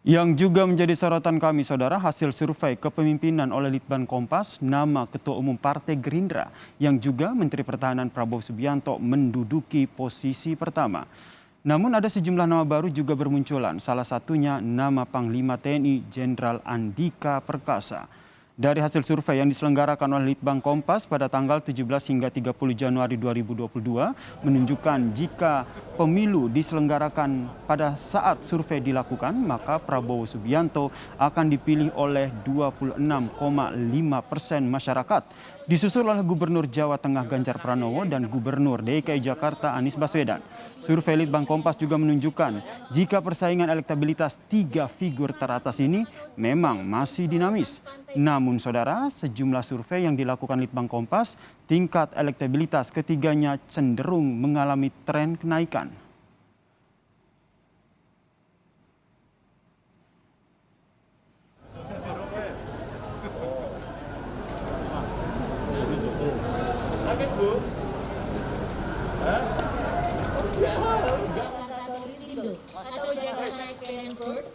Yang juga menjadi sorotan kami, saudara, hasil survei kepemimpinan oleh Litbang Kompas, nama Ketua Umum Partai Gerindra yang juga Menteri Pertahanan Prabowo Subianto menduduki posisi pertama. Namun ada sejumlah nama baru juga bermunculan, salah satunya nama Panglima TNI Jenderal Andika Perkasa. Dari hasil survei yang diselenggarakan oleh Litbang Kompas pada tanggal 17 hingga 30 Januari 2022 menunjukkan jika pemilu diselenggarakan pada saat survei dilakukan, maka Prabowo Subianto akan dipilih oleh 26,5% masyarakat. Disusul oleh Gubernur Jawa Tengah Ganjar Pranowo dan Gubernur DKI Jakarta Anies Baswedan. Survei Litbang Kompas juga menunjukkan jika persaingan elektabilitas tiga figur teratas ini memang masih dinamis. Namun saudara, sejumlah survei yang dilakukan Litbang Kompas, tingkat elektabilitas ketiganya cenderung mengalami tren kenaikan.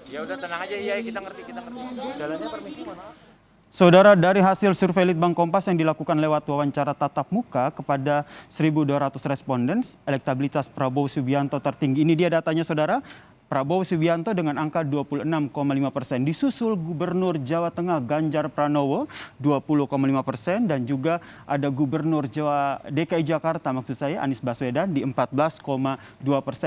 Ya udah tenang aja, iya kita ngerti. Jalannya permisi, mohon maaf. Saudara, dari hasil survei Litbang Kompas yang dilakukan lewat wawancara tatap muka kepada 1.200 responden, elektabilitas Prabowo Subianto tertinggi. Ini dia datanya, saudara. Prabowo Subianto dengan angka 26,5%, disusul Gubernur Jawa Tengah Ganjar Pranowo 20,5%, dan juga ada Gubernur DKI Jakarta maksud saya Anies Baswedan di 14,2%.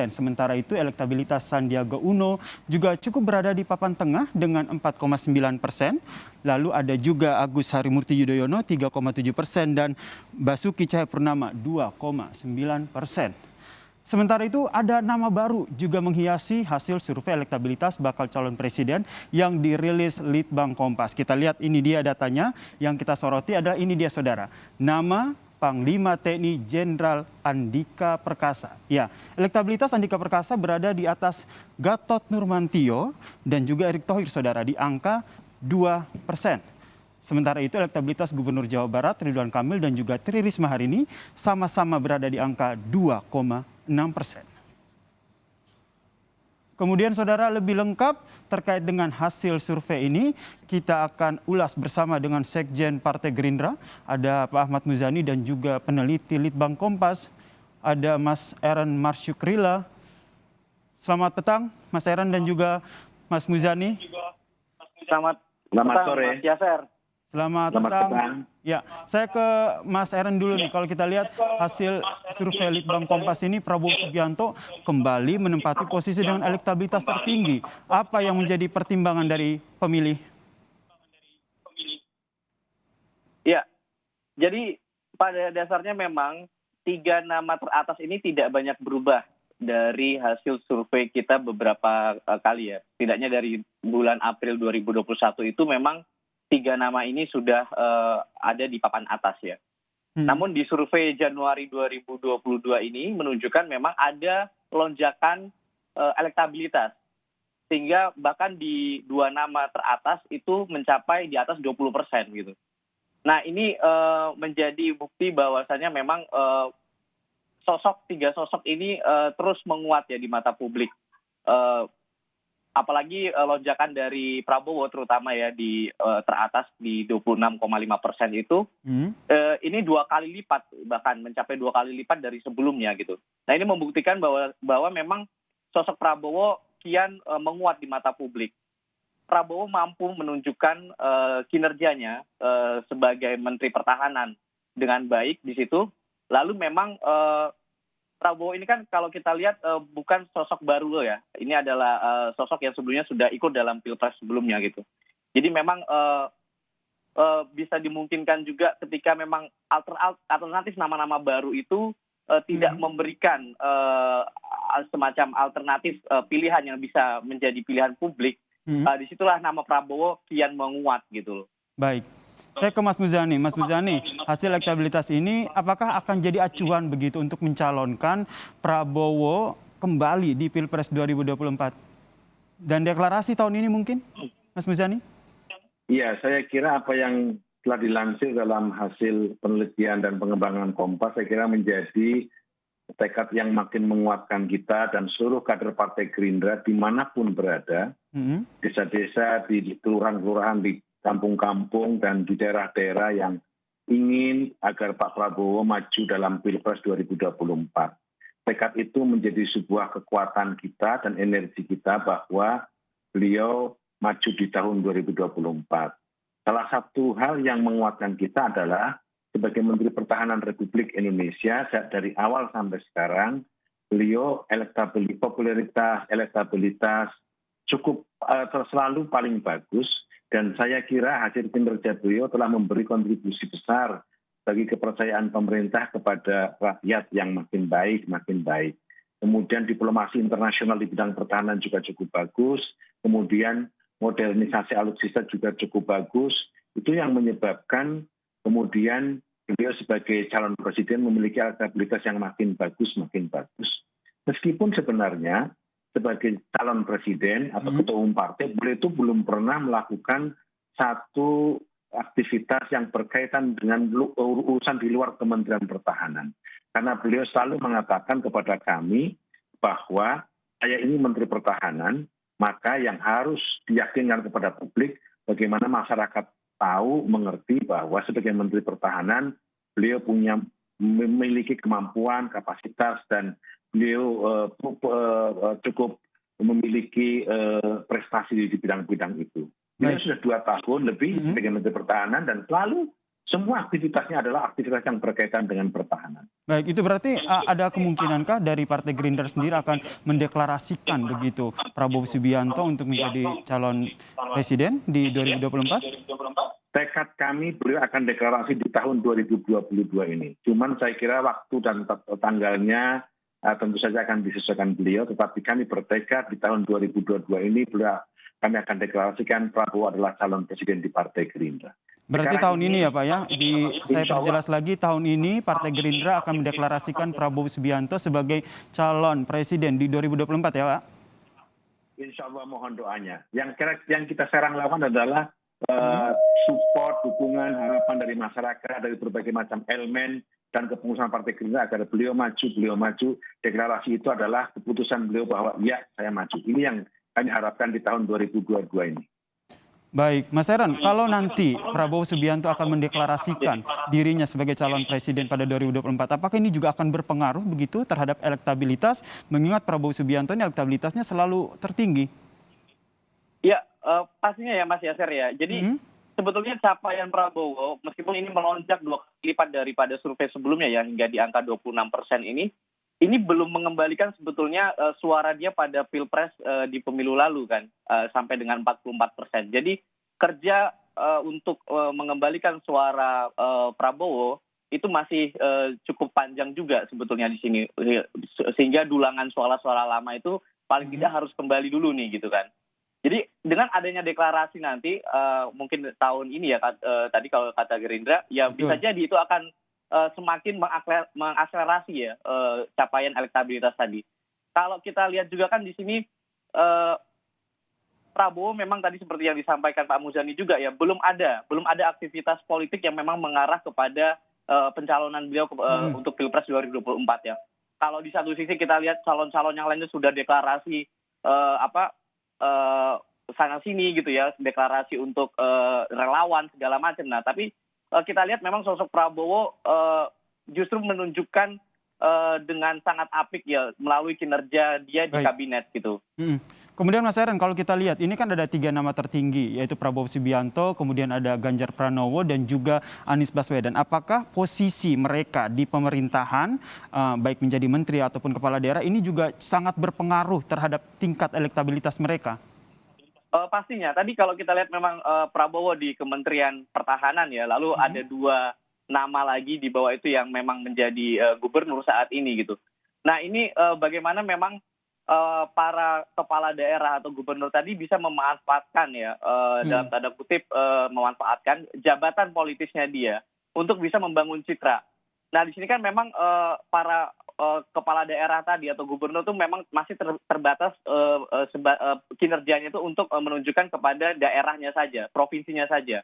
Sementara itu elektabilitas Sandiaga Uno juga cukup berada di papan tengah dengan 4,9%. Lalu ada juga Agus Harimurti Yudhoyono 3,7% dan Basuki Cahayapurnama 2,9%. Sementara itu ada nama baru juga menghiasi hasil survei elektabilitas bakal calon presiden yang dirilis Litbang Kompas. Kita lihat ini dia datanya, yang kita soroti adalah ini dia, saudara. Nama Panglima TNI Jenderal Andika Perkasa. Ya, elektabilitas Andika Perkasa berada di atas Gatot Nurmantio dan juga Erick Thohir, saudara, di angka 2%. Sementara itu elektabilitas Gubernur Jawa Barat Ridwan Kamil dan juga Tri Risma hari ini sama-sama berada di angka 2,6%. Kemudian saudara, lebih lengkap terkait dengan hasil survei ini kita akan ulas bersama dengan Sekjen Partai Gerindra, ada Pak Ahmad Muzani, dan juga peneliti Litbang Kompas, ada Mas Eren Marsyukrila. Selamat petang Mas Eren dan juga Mas Muzani. Selamat sore, Mas Yaser. Selamat petang. Ya, saya ke Mas Eren dulu nih. Kalau kita lihat hasil survei Litbang Kompas ini, Prabowo Subianto kembali menempati posisi dengan elektabilitas tertinggi. Apa yang menjadi pertimbangan dari pemilih? Ya, jadi pada dasarnya memang tiga nama teratas ini tidak banyak berubah dari hasil survei kita beberapa kali ya. Setidaknya dari bulan April 2021 itu memang tiga nama ini sudah ada di papan atas ya. Namun di survei Januari 2022 ini menunjukkan memang ada lonjakan elektabilitas. Sehingga bahkan di dua nama teratas itu mencapai di atas 20% gitu. Nah ini menjadi bukti bahwasannya memang tiga sosok ini terus menguat ya di mata publik. Apalagi lonjakan dari Prabowo terutama ya di teratas di 26,5% itu, ini 2 kali lipat, bahkan mencapai 2 kali lipat dari sebelumnya gitu. Nah ini membuktikan bahwa memang sosok Prabowo kian menguat di mata publik. Prabowo mampu menunjukkan kinerjanya sebagai Menteri Pertahanan dengan baik di situ. Lalu memang Prabowo ini kan kalau kita lihat bukan sosok baru loh ya. Ini adalah sosok yang sebelumnya sudah ikut dalam pilpres sebelumnya gitu. Jadi memang bisa dimungkinkan juga ketika memang alternatif nama-nama baru itu tidak memberikan semacam alternatif pilihan yang bisa menjadi pilihan publik. Disitulah nama Prabowo kian menguat gitu loh. Baik. Saya ke Mas Muzani. Mas Muzani, hasil elektabilitas ini apakah akan jadi acuan begitu untuk mencalonkan Prabowo kembali di Pilpres 2024? Dan deklarasi tahun ini mungkin, Mas Muzani? Iya, saya kira apa yang telah dilansir dalam hasil penelitian dan pengembangan Kompas, saya kira menjadi tekad yang makin menguatkan kita dan seluruh kader Partai Gerindra dimanapun berada, desa-desa, di kelurahan-kelurahan, di kampung-kampung, dan di daerah-daerah yang ingin agar Pak Prabowo maju dalam Pilpres 2024. Tekad itu menjadi sebuah kekuatan kita dan energi kita bahwa beliau maju di tahun 2024. Salah satu hal yang menguatkan kita adalah sebagai Menteri Pertahanan Republik Indonesia dari awal sampai sekarang, beliau popularitas, elektabilitas cukup selalu paling bagus, dan saya kira hasil kinerja beliau telah memberi kontribusi besar bagi kepercayaan pemerintah kepada rakyat yang makin baik, makin baik. Kemudian diplomasi internasional di bidang pertahanan juga cukup bagus, kemudian modernisasi alutsista juga cukup bagus. Itu yang menyebabkan kemudian beliau sebagai calon presiden memiliki elektabilitas yang makin bagus, makin bagus. Meskipun sebenarnya sebagai calon presiden atau ketua umum partai, beliau itu belum pernah melakukan satu aktivitas yang berkaitan dengan urusan di luar Kementerian Pertahanan. Karena beliau selalu mengatakan kepada kami bahwa saya ini Menteri Pertahanan, maka yang harus diyakinkan kepada publik bagaimana masyarakat tahu, mengerti bahwa sebagai Menteri Pertahanan beliau memiliki kemampuan, kapasitas, dan beliau cukup memiliki prestasi di bidang-bidang itu. Beliau sudah 2 tahun lebih sebagai Menteri Pertahanan dan selalu semua aktivitasnya adalah aktivitas yang berkaitan dengan pertahanan. Baik, itu berarti ada kemungkinankah dari Partai Gerindra sendiri akan mendeklarasikan begitu Prabowo Subianto untuk menjadi calon presiden di 2024? Tekad kami beliau akan deklarasi di tahun 2022 ini. Cuman saya kira waktu dan tanggalnya tentu saja akan disesuaikan beliau, tetapi kami bertekad di tahun 2022 ini kami akan deklarasikan Prabowo adalah calon presiden di Partai Gerindra. Berarti tahun ini ya Pak ya, saya perjelas lagi, tahun ini Partai Gerindra akan mendeklarasikan Prabowo Subianto sebagai calon presiden di 2024 ya Pak? Insya Allah mohon doanya. Yang kita sekarang lakukan adalah support, dukungan, harapan dari masyarakat, dari berbagai macam elemen, dan kepengurusan Partai Gerindra agar beliau maju. Deklarasi itu adalah keputusan beliau bahwa ya saya maju. Ini yang kami harapkan di tahun 2022 ini. Baik, Mas Heran, kalau nanti Prabowo Subianto akan mendeklarasikan dirinya sebagai calon presiden pada 2024, apakah ini juga akan berpengaruh begitu terhadap elektabilitas, mengingat Prabowo Subianto ini elektabilitasnya selalu tertinggi? Ya, pastinya ya Mas Yasser ya. Jadi sebetulnya capaian Prabowo, meskipun ini melonjak 2 kali lipat daripada survei sebelumnya ya, hingga di angka 26% ini belum mengembalikan sebetulnya suara dia pada Pilpres di pemilu lalu kan, sampai dengan 44%. Jadi kerja untuk mengembalikan suara Prabowo itu masih cukup panjang juga sebetulnya di sini, sehingga dulangan suara-suara lama itu paling tidak harus kembali dulu nih gitu kan. Jadi dengan adanya deklarasi nanti mungkin tahun ini ya tadi kalau kata Gerindra ya bisa jadi itu akan semakin mengakselerasi ya capaian elektabilitas tadi. Kalau kita lihat juga kan di sini Prabowo memang tadi seperti yang disampaikan Pak Muzani juga ya belum ada aktivitas politik yang memang mengarah kepada pencalonan beliau untuk Pilpres 2024 ya. Kalau di satu sisi kita lihat calon-calon yang lainnya sudah deklarasi sana sini gitu ya, deklarasi untuk relawan segala macam. Nah, tapi kita lihat memang sosok Prabowo justru menunjukkan dengan sangat apik ya melalui kinerja dia di kabinet gitu. Kemudian Mas Heran, kalau kita lihat ini kan ada 3 nama tertinggi, yaitu Prabowo Subianto, kemudian ada Ganjar Pranowo dan juga Anies Baswedan. Apakah posisi mereka di pemerintahan baik menjadi menteri ataupun kepala daerah ini juga sangat berpengaruh terhadap tingkat elektabilitas mereka? Pastinya. Tadi kalau kita lihat memang Prabowo di Kementerian Pertahanan ya, lalu ada 2 nama lagi di bawah itu yang memang menjadi gubernur saat ini gitu. Nah ini bagaimana memang para kepala daerah atau gubernur tadi bisa memanfaatkan ya dalam tanda kutip memanfaatkan jabatan politisnya dia untuk bisa membangun citra. Nah di sini kan memang para kepala daerah tadi atau gubernur itu memang masih terbatas kinerjanya itu untuk menunjukkan kepada daerahnya saja, provinsinya saja.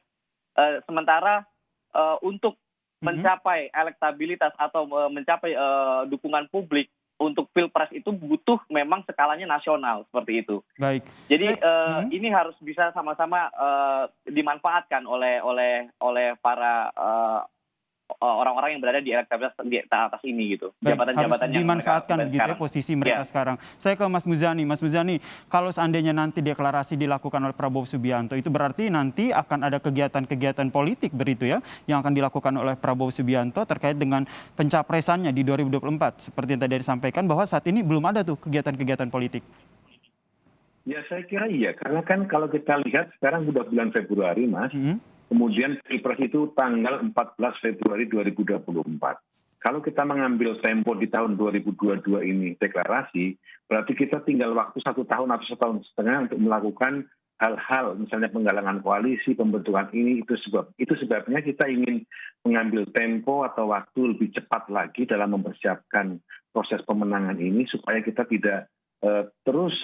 Sementara untuk mencapai elektabilitas atau mencapai dukungan publik untuk Pilpres itu butuh memang skalanya nasional seperti itu. Baik. Jadi ini harus bisa sama-sama dimanfaatkan oleh para orang-orang yang berada di elektabilitas di atas ini gitu. Baik, Jabatan-jabatan harus yang dimanfaatkan mereka begitu ya sekarang. posisi mereka Ya. sekarang. Saya ke Mas Muzani. Mas Muzani, kalau seandainya nanti deklarasi dilakukan oleh Prabowo Subianto, itu berarti nanti akan ada kegiatan-kegiatan politik begitu ya yang akan dilakukan oleh Prabowo Subianto terkait dengan pencapresannya di 2024. Seperti yang tadi disampaikan bahwa saat ini belum ada tuh kegiatan-kegiatan politik. Ya saya kira iya, karena kan kalau kita lihat sekarang sudah bulan Februari, Mas. Kemudian Pilpres itu tanggal 14 Februari 2024. Kalau kita mengambil tempo di tahun 2022 ini deklarasi, berarti kita tinggal waktu 1 tahun atau 1 tahun setengah untuk melakukan hal-hal, misalnya penggalangan koalisi, pembentukan ini, itu sebabnya kita ingin mengambil tempo atau waktu lebih cepat lagi dalam mempersiapkan proses pemenangan ini, supaya kita tidak terus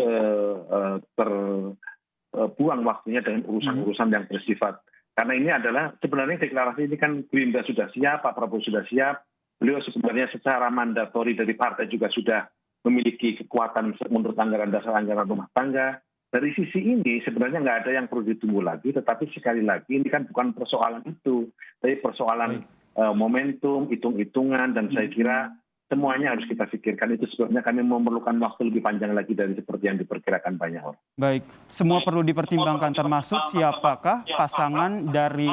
terbuang waktunya dengan urusan-urusan yang bersifat. Karena ini adalah sebenarnya deklarasi ini kan Gerindra sudah siap, Pak Prabowo sudah siap. Beliau sebenarnya secara mandatori dari partai juga sudah memiliki kekuatan menurut anggaran dasar anggaran rumah tangga. Dari sisi ini sebenarnya nggak ada yang perlu ditunggu lagi, tetapi sekali lagi ini kan bukan persoalan itu, tapi persoalan momentum, hitung-hitungan, dan saya kira semuanya harus kita pikirkan. Itu sebabnya kami memerlukan waktu lebih panjang lagi dari seperti yang diperkirakan banyak orang. Baik, semua perlu dipertimbangkan termasuk siapakah pasangan dari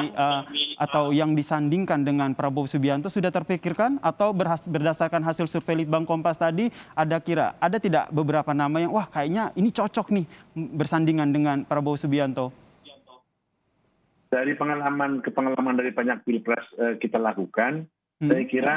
atau yang disandingkan dengan Prabowo Subianto sudah terpikirkan atau berdasarkan hasil survei Litbang Kompas tadi ada tidak beberapa nama yang wah kayaknya ini cocok nih bersandingan dengan Prabowo Subianto? Dari pengalaman dari banyak pilpres kita lakukan, saya kira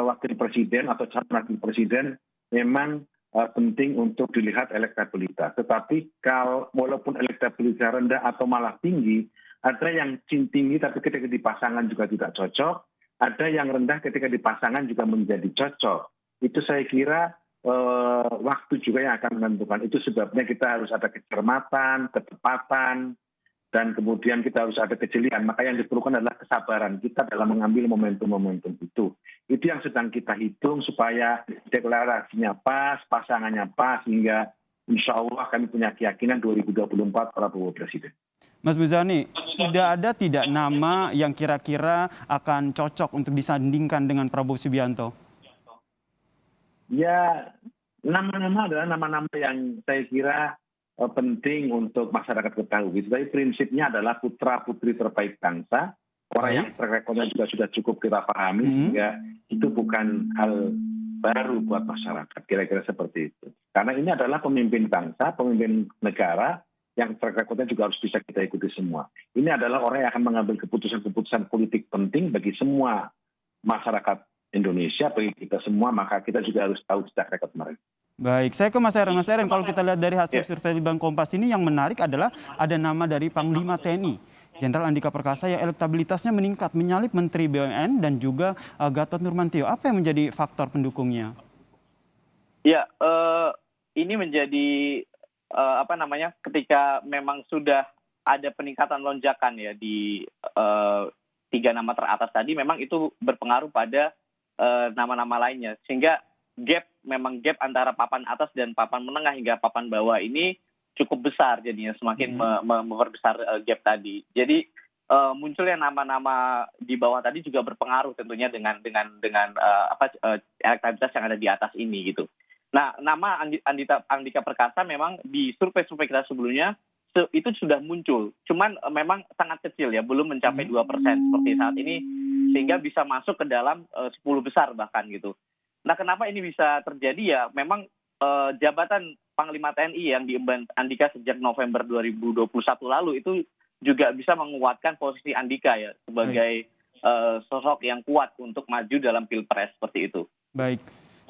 wakil presiden atau calon wakil presiden memang penting untuk dilihat elektabilitas. Tetapi kalau walaupun elektabilitas rendah atau malah tinggi, ada yang tinggi tapi ketika dipasangan juga tidak cocok, ada yang rendah ketika dipasangan juga menjadi cocok. Itu saya kira waktu juga yang akan menentukan. Itu sebabnya kita harus ada kecermatan, ketepatan, dan kemudian kita harus ada kejelian. Maka yang diperlukan adalah kesabaran kita dalam mengambil momentum-momentum itu. Itu yang sedang kita hitung supaya deklarasinya pas, pasangannya pas, sehingga insya Allah kami punya keyakinan 2024 Prabowo Presiden. Mas Muzani, sudah ada tidak nama yang kira-kira akan cocok untuk disandingkan dengan Prabowo Subianto? Ya, nama-nama adalah nama-nama yang saya kira penting untuk masyarakat ketahui. Tapi prinsipnya adalah putra-putri terbaik bangsa, orang yang track record-nya juga sudah cukup kita pahami, sehingga itu bukan hal baru buat masyarakat, kira-kira seperti itu. Karena ini adalah pemimpin bangsa, pemimpin negara, yang track record-nya juga harus bisa kita ikuti semua. Ini adalah orang yang akan mengambil keputusan-keputusan politik penting bagi semua masyarakat Indonesia, bagi kita semua, maka kita juga harus tahu track record mereka. Baik, saya ke Mas Eren. Mas Eren, kalau kita lihat dari hasil survei Litbang Kompas ini yang menarik adalah ada nama dari Panglima TNI, Jenderal Andika Perkasa yang elektabilitasnya meningkat, menyalip Menteri BUMN dan juga Gatot Nurmantio. Apa yang menjadi faktor pendukungnya? Ya, ini menjadi ketika memang sudah ada peningkatan lonjakan ya di 3 nama teratas tadi, memang itu berpengaruh pada nama-nama lainnya, sehingga gap antara papan atas dan papan menengah hingga papan bawah ini cukup besar, jadinya semakin memperbesar gap tadi. Jadi munculnya nama-nama di bawah tadi juga berpengaruh tentunya dengan elektabilitas yang ada di atas ini gitu. Nah, nama Andika Perkasa memang di survei-survei kita sebelumnya itu sudah muncul, cuman memang sangat kecil ya, belum mencapai 2% seperti saat ini, sehingga bisa masuk ke dalam 10 besar bahkan gitu. Nah, kenapa ini bisa terjadi ya? Memang jabatan Panglima TNI yang diemban Andika sejak November 2021 lalu itu juga bisa menguatkan posisi Andika ya sebagai sosok yang kuat untuk maju dalam Pilpres seperti itu. Baik.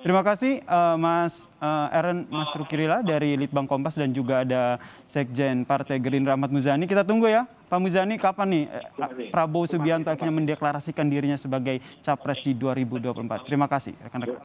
Terima kasih Mas Eren Masrukirila dari Litbang Kompas dan juga ada Sekjen Partai Gerindra Ahmad Muzani. Kita tunggu ya Pak Muzani, kapan nih Prabowo Subianto akhirnya mendeklarasikan dirinya sebagai capres di 2024. Terima kasih rekan-rekan.